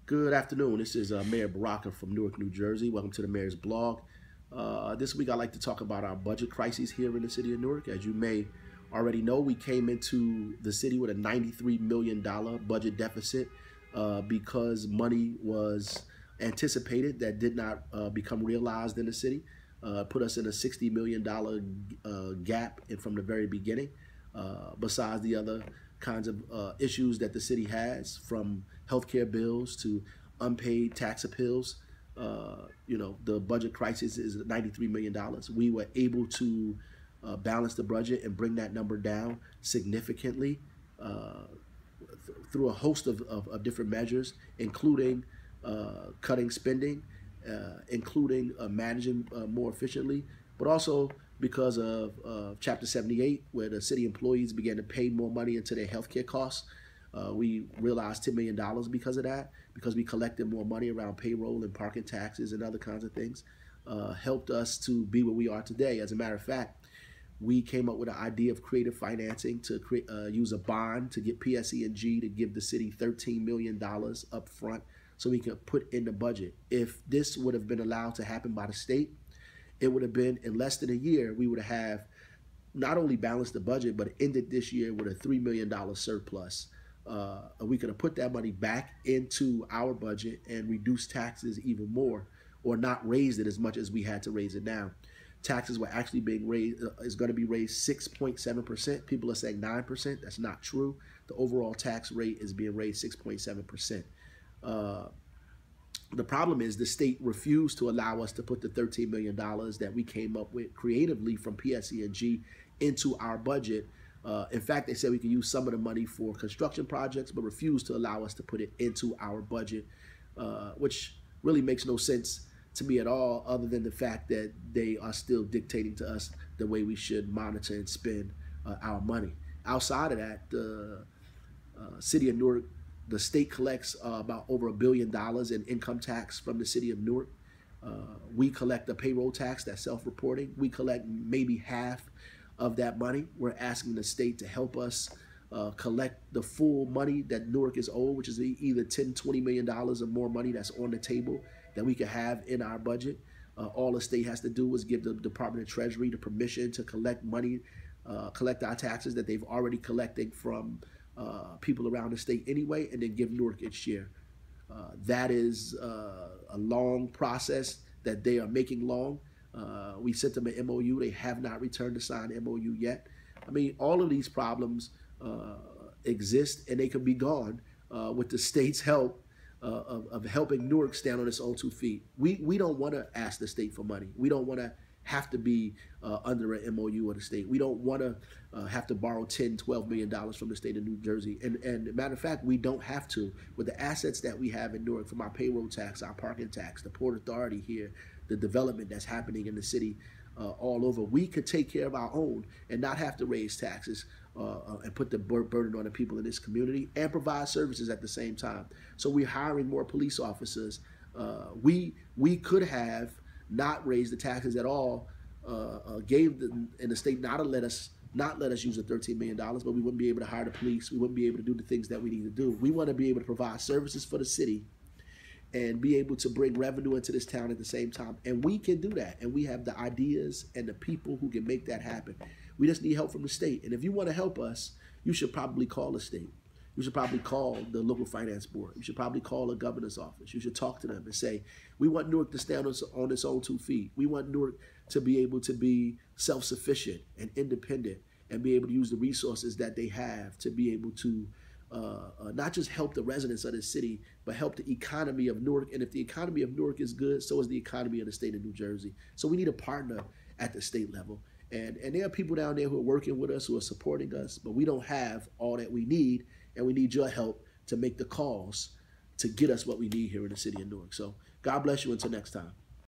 Good afternoon. This is Mayor Baraka from Newark, New Jersey. Welcome to the Mayor's blog. This week, I'd like to talk about our budget crisis here in the city of Newark. As you may already know, we came into the city with a $93 million budget deficit because money was anticipated that did not become realized in the city. Put us in a $60 million gap from the very beginning, besides the other kinds of issues that the city has, from healthcare bills to unpaid tax appeals. The budget crisis is $93 million. We were able to balance the budget and bring that number down significantly through a host of different measures, including cutting spending, including managing more efficiently, but also because of Chapter 78, where the city employees began to pay more money into their healthcare costs. We realized $10 million because of that, because we collected more money around payroll and parking taxes and other kinds of things, helped us to be where we are today. As a matter of fact, we came up with an idea of creative financing to use a bond to get PSE&G to give the city $13 million up front so we could put in the budget. If this would have been allowed to happen by the state, it would have been, in less than a year, we would have not only balanced the budget, but ended this year with a $3 million surplus. We could have put that money back into our budget and reduced taxes even more, or not raised it as much as we had to raise it now. Taxes were actually being raised, is going to be raised 6.7%. People are saying 9%. That's not true. The overall tax rate is being raised 6.7%. The problem is the state refused to allow us to put the $13 million that we came up with creatively from PSE&G into our budget. In fact, they said we could use some of the money for construction projects, but refused to allow us to put it into our budget, which really makes no sense to me at all, other than the fact that they are still dictating to us the way we should monitor and spend our money. Outside of that, the city of Newark, the state collects about over $1 billion in income tax from the city of Newark. We collect the payroll tax, that's self-reporting. We collect maybe half of that money. We're asking the state to help us collect the full money that Newark is owed, which is either $10, $20 million or more money that's on the table that we could have in our budget. All the state has to do is give the Department of Treasury the permission to collect money, collect our taxes that they've already collected from people around the state anyway, and then give Newark its share. That is a long process that they are making long. We sent them an MOU. They have not returned the signed MOU yet. I mean, all of these problems exist, and they can be gone with the state's help of helping Newark stand on its own 2 feet. We don't want to ask the state for money. We don't want to have to be under an MOU of the state. We don't want to have to borrow $10, $12 million from the state of New Jersey. And matter of fact, we don't have to. With the assets that we have in Newark, from our payroll tax, our parking tax, the Port Authority here, the development that's happening in the city all over, we could take care of our own and not have to raise taxes and put the burden on the people in this community, and provide services at the same time. So we're hiring more police officers. We could have not raise the taxes at all, gave the state not let us use the $13 million, but we wouldn't be able to hire the police. We wouldn't be able to do the things that we need to do. We want to be able to provide services for the city and be able to bring revenue into this town at the same time. And we can do that. And we have the ideas and the people who can make that happen. We just need help from the state. And if you want to help us, you should probably call the state. You should probably call the local finance board. You should probably call the governor's office. You should talk to them and say, we want Newark to stand on its own 2 feet. We want Newark to be able to be self-sufficient and independent and be able to use the resources that they have to be able to not just help the residents of the city, but help the economy of Newark. And if the economy of Newark is good, so is the economy of the state of New Jersey. So we need a partner at the state level. And there are people down there who are working with us, who are supporting us, but we don't have all that we need, and we need your help to make the calls to get us what we need here in the city of Newark. So God bless you until next time.